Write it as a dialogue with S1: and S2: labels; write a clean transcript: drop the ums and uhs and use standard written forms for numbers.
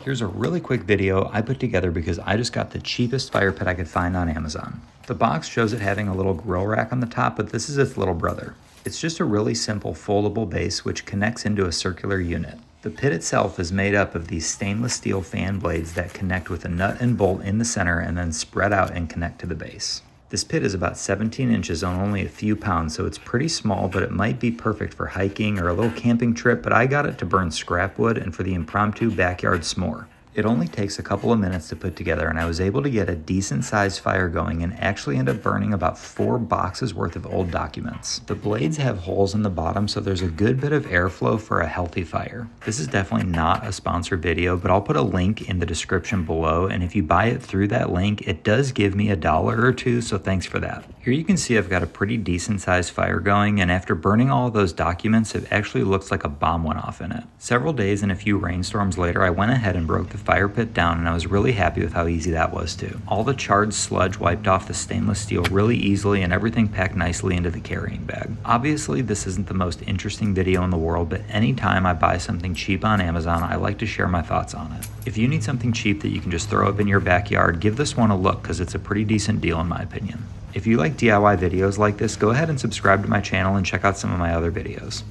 S1: Here's a really quick video I put together because I just got the cheapest fire pit I could find on Amazon. The box shows it having a little grill rack on the top, but this is its little brother. It's just a really simple foldable base which connects into a circular unit. The pit itself is made up of these stainless steel fan blades that connect with a nut and bolt in the center and then spread out and connect to the base. This pit is about 17 inches on only a few pounds, so it's pretty small, but it might be perfect for hiking or a little camping trip, but I got it to burn scrap wood and for the impromptu backyard s'more. It only takes a couple of minutes to put together, and I was able to get a decent sized fire going and actually end up burning about 4 boxes worth of old documents. The blades have holes in the bottom, so there's a good bit of airflow for a healthy fire. This is definitely not a sponsored video, but I'll put a link in the description below, and if you buy it through that link, it does give me $1 or $2, so thanks for that. Here you can see I've got a pretty decent sized fire going, and after burning all of those documents, it actually looks like a bomb went off in it. Several days and a few rainstorms later, I went ahead and broke the fire pit down, and I was really happy with how easy that was too. All the charred sludge wiped off the stainless steel really easily, and everything packed nicely into the carrying bag. Obviously this isn't the most interesting video in the world, but anytime I buy something cheap on Amazon, I like to share my thoughts on it. If you need something cheap that you can just throw up in your backyard, give this one a look because it's a pretty decent deal in my opinion. If you like DIY videos like this, go ahead and subscribe to my channel and check out some of my other videos.